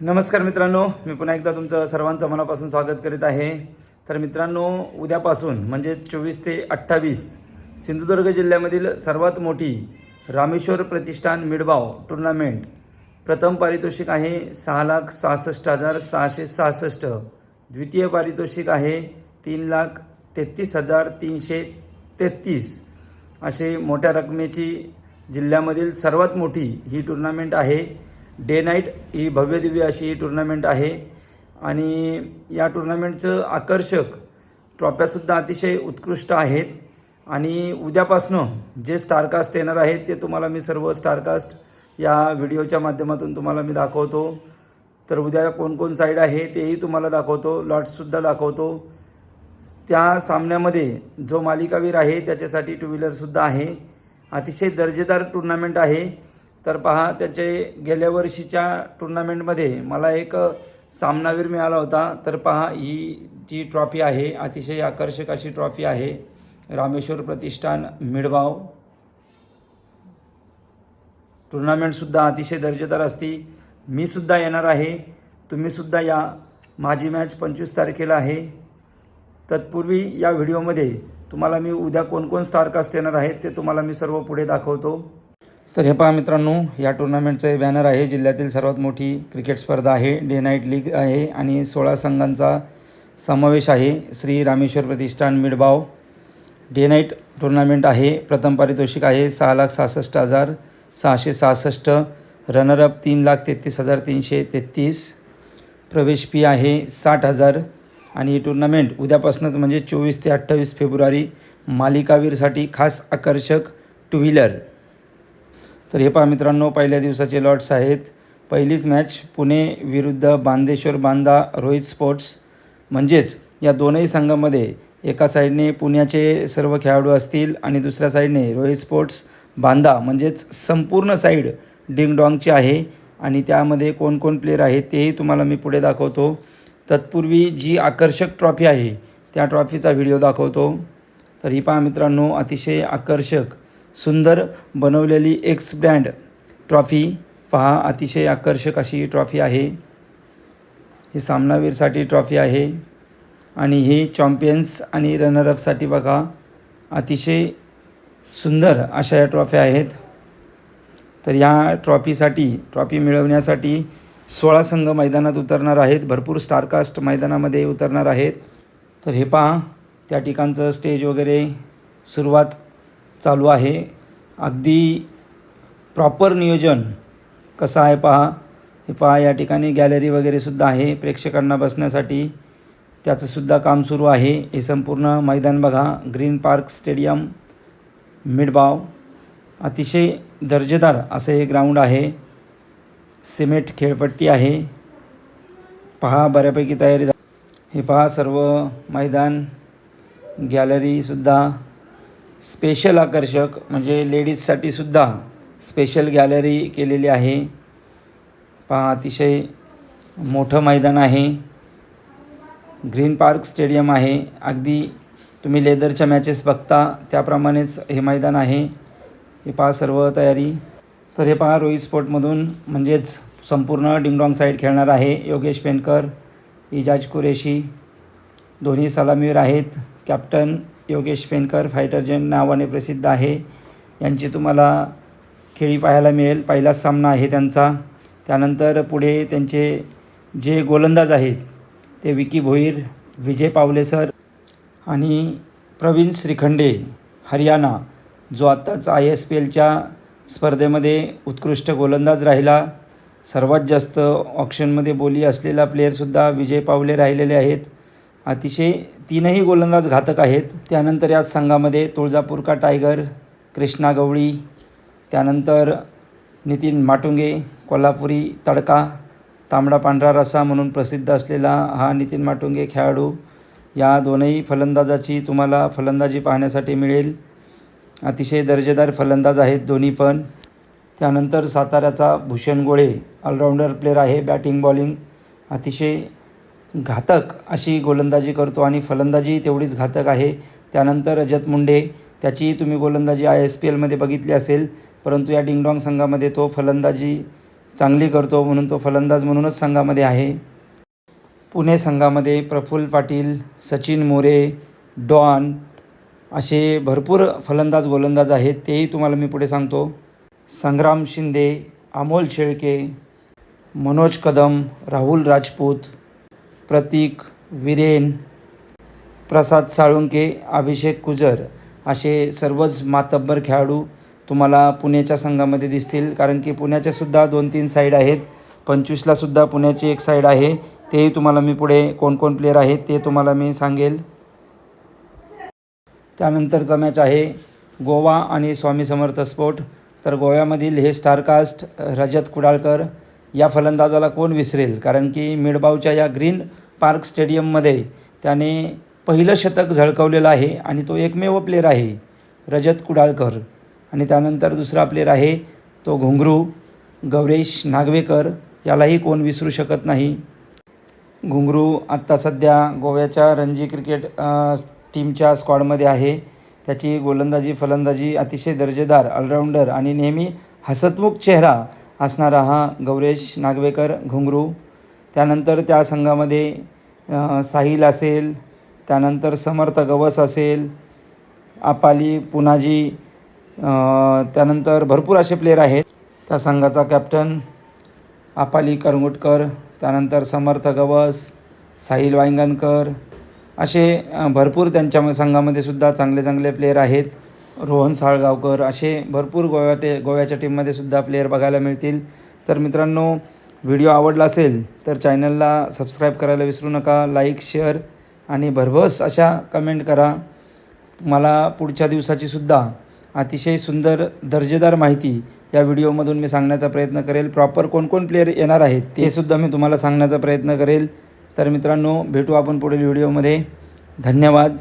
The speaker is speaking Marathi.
नमस्कार मित्रांनो, मी पुन्हा एकदा तुमचं सर्वांचं मनापासून स्वागत करीत आहे। तर मित्रांनो, उद्यापासून म्हणजे 24 ते 28 सिंधुदुर्ग जिल्ह्यामधील सर्वात मोठी रामेश्वर प्रतिष्ठान मिडबाव टूर्नामेंट प्रथम पारितोषिक आहे 6,66,666, द्वितीय पारितोषिक आहे 3,33,333 असे मोठ्या रकमेची जिल्ह्यामधील सर्वात मोठी ही टूर्नामेंट आहे। डे नाईट ही भव्यदिव्य अशी टूर्नामेंट आहे आणि या टूर्नामेंटचं आकर्षक ट्रॉफ्यासुद्धा अतिशय उत्कृष्ट आहेत। आणि उद्यापासनं जे स्टारकास्ट येणार आहेत ते तुम्हाला मी सर्व स्टारकास्ट या व्हिडिओच्या माध्यमातून तुम्हाला मी दाखवतो। तर उद्या कोण साईड आहे तेही तुम्हाला दाखवतो, लॉट्ससुद्धा दाखवतो। त्या सामन्यामध्ये जो मालिकावीर आहे त्याच्यासाठी टू व्हीलरसुद्धा आहे। अतिशय दर्जेदार टूर्नामेंट आहे। तर पहा, त्याचे गेल्या वर्षीच्या टूर्नामेंटमध्ये मला एक सामनावीर मिळाला होता। तर पहा, ही जी ट्रॉफी आहे अतिशय आकर्षक अशी ट्रॉफी आहे। रामेश्वर प्रतिष्ठान मिडबाव टूर्नामेंटसुद्धा अतिशय दर्जेदार असते। मी सुद्धा येणार आहे, तुम्हीसुद्धा या। माझी मॅच 25 तारखेला आहे। तत्पूर्वी या व्हिडिओमध्ये तुम्हाला मी उद्या कोण स्टारकास्ट येणार आहेत ते तुम्हाला मी सर्व पुढे दाखवतो। तर हे पहा मित्रांनो, या टूर्नामेंटचं बॅनर आहे। जिल्ह्यातील सर्वात मोठी क्रिकेट स्पर्धा आहे, डे नाईट लीग आहे आणि 16 संघांचा समावेश आहे। श्री रामेश्वर प्रतिष्ठान मिडबाव डे नाईट टूर्नामेंट आहे। प्रथम पारितोषिक आहे 6,66,666, रनरअप 3,33,333, प्रवेश फी आहे 60,000 आणि ही टूर्नामेंट उद्यापासूनच म्हणजे 24 ते 28 फेब्रुवारी मालिकावीरसाठी खास आकर्षक टू व्हीलर। तर हे पहा मित्रांनो, पहिल्या दिवसाचे लॉट्स आहेत। पहिलीच मॅच पुणे विरुद्ध बांदेश्वर बांदा रोहित स्पोर्ट्स, म्हणजेच या दोनही संघामध्ये एका साईडने पुण्याचे सर्व खेळाडू असतील आणि दुसऱ्या साईडने रोहित स्पोर्ट्स बांदा, म्हणजेच संपूर्ण साईड डिंगडॉंगची आहे। आणि त्यामध्ये कोण प्लेयर आहेत तेही तुम्हाला मी पुढे दाखवतो। तत्पूर्वी जी आकर्षक ट्रॉफी आहे त्या ट्रॉफीचा व्हिडिओ दाखवतो। तर ही पहा मित्रांनो, अतिशय आकर्षक सुंदर बनवलेली एक्स ब्रँड ट्रॉफी पहा, अतिशय आकर्षक अशी ट्रॉफी आहे। ही सामनावीरसाठी ट्रॉफी आहे आणि ही चॅम्पियन्स आणि रनरअपसाठी बघा, अतिशय सुंदर अशा या ट्रॉफ्या आहेत। तर या ट्रॉफी मिळवण्यासाठी 16 संघ मैदानात उतरणार आहेत। भरपूर स्टारकास्ट मैदानामध्ये उतरणार आहेत। तर हे पहा, त्या ठिकाणचं स्टेज वगैरे सुरुवात चालू आहे। अगदी प्रॉपर नियोजन कसं आहे पहा। हे पहा, या ठिकाणी गॅलरी वगैरेसुद्धा आहे प्रेक्षकांना बसण्यासाठी, त्याचंसुद्धा काम सुरू आहे। हे संपूर्ण मैदान बघा, ग्रीन पार्क स्टेडियम मिडबाव, अतिशय दर्जेदार असं हे ग्राउंड आहे। सिमेंट खेळपट्टी आहे पहा, बऱ्यापैकी तयारी हे पहा, सर्व मैदान गॅलरीसुद्धा स्पेशल आकर्षक, म्हणजे लेडीजसाठी सुद्धा स्पेशल गॅलरी केलेली आहे पहा। अतिशय मोठं मैदान आहे, ग्रीन पार्क स्टेडियम आहे। अगदी तुम्ही लेदरच्या मॅचेस बघता त्याप्रमाणेच हे मैदान आहे। हे पहा सर्व तयारी। तर हे पहा, रोहित स्पोर्टमधून म्हणजेच संपूर्ण डिंगडॉंग साईड खेळणार आहे योगेश पेनकर, इजाज कुरेशी, दोन्ही सलामीवीर आहेत। कॅप्टन योगेश पेनकर फायटर जेट नावाने प्रसिद्ध आहे। यांची तुम्हाला खेळी पाहायला मिळेल, पहिलाच सामना आहे त्यांचा। त्यानंतर पुढे त्यांचे जे गोलंदाज आहेत ते विकी भोईर, विजय पावले सर आणि प्रवीण श्रीखंडे हरियाणा, जो आत्ताच ISPLच्या स्पर्धेमध्ये उत्कृष्ट गोलंदाज राहिला। सर्वात जास्त ऑक्शनमध्ये बोली असलेला प्लेयरसुद्धा विजय पावले राहिलेले आहेत। अतिशय तीनही गोलंदाज घातक आहेत। त्यानंतर याच संघामध्ये तुळजापूर का टायगर कृष्णा गवळी, त्यानंतर नितीन माटुंगे कोल्हापुरी तडका, तांबडा पांढरा रस्सा म्हणून प्रसिद्ध असलेला हा नितीन माटुंगे खेळाडू, या दोनही फलंदाजाची तुम्हाला फलंदाजी पाहण्यासाठी मिळेल। अतिशय दर्जेदार फलंदाज आहेत दोन्ही पण। त्यानंतर साताऱ्याचा भूषण गोळे ऑलराऊंडर प्लेयर आहे, बॅटिंग बॉलिंग अतिशय घातक अशी गोलंदाजी करतो आणि फलंदाजी तेवढीच घातक आहे। त्यानंतर रजत मुंडे, त्याची तुम्ही गोलंदाजी ISPLमध्ये बघितली असेल, परंतु या डिंगडॉंग संघामध्ये तो फलंदाजी चांगली करतो म्हणून तो फलंदाज म्हणूनच संघामध्ये आहे. पुणे संघामध्ये प्रफुल्ल पाटील, सचिन मोरे, डॉन असे भरपूर फलंदाज गोलंदाज आहेत. तेही तुम्हाला मी पुढे सांगतो. संग्राम शिंदे, अमोल शेळके, मनोज कदम, राहुल राजपूत, प्रतीक, विरेन, प्रसाद साळुंके, अभिषेक कुजर असे सर्वच मातब्बर खेळाडू तुम्हाला पुण्याच्या संघामध्ये दिसतील. कारण की पुण्याच्यासुद्धा 2-3 साईड आहेत. 25ला सुद्धा पुण्याची एक साईड आहे. तेही तुम्हाला मी पुढे कोण प्लेयर आहेत ते तुम्हाला मी सांगेल. त्यानंतरचा मॅच आहे गोवा आणि स्वामी समर्थ स्पोर्ट. तर गोव्यामधील हे स्टारकास्ट रजत कुडाळकर या फलंदाजाला कोण विसरेल. कारण की मिडबावच्या या ग्रीन पार्क स्टेडियममध्ये त्याने पहिलं शतक झळकवलेलं आहे आणि तो एकमेव प्लेयर आहे रजत कुडाळकर. आणि त्यानंतर दुसरा प्लेयर आहे तो घुंगरू गौरेश नागवेकर. यालाही कोण विसरू शकत नाही. घुंगरू आत्ता सध्या गोव्याच्या रणजी क्रिकेट टीमच्या स्क्वॉडमध्ये आहे. त्याची गोलंदाजी फलंदाजी अतिशय दर्जेदार ऑलराऊंडर आणि नेहमी हसतमुख चेहरा असणारा हा गौरेश नागवेकर घुंगरू. त्यानंतर त्या संघामध्ये साहिल असेल, त्यानंतर समर्थ गवस असेल, आपाली पुनाजी, त्यानंतर भरपूर असे प्लेयर आहेत. त्या संघाचा कॅप्टन आपाली करंगुटकर, त्यानंतर समर्थ गवस, साहिल वांगणकर असे भरपूर त्यांच्या संघामध्ये सुद्धा चांगले प्लेयर आहेत. रोहन साळगावकर असे भरपूर गोव्याच्या टीममध्ये सुद्धा प्लेयर बघायला मिळतील. तर मित्रांनो, व्हिडिओ आवडला असेल तर चॅनलला सबस्क्राईब करायला विसरू नका. लाईक, शेअर आणि भरभस अशा कमेंट करा. मला पुढच्या दिवसाची सुद्धा अतिशय सुंदर दर्जेदार माहिती या व्हिडिओमधून मी सांगण्याचा प्रयत्न करेल. प्रॉपर कोण प्लेयर येणार आहेत ते सुद्धा मी तुम्हाला सांगण्याचा प्रयत्न करेल. तर मित्रांनो, भेटू आपण पुढील व्हिडिओमध्ये. धन्यवाद.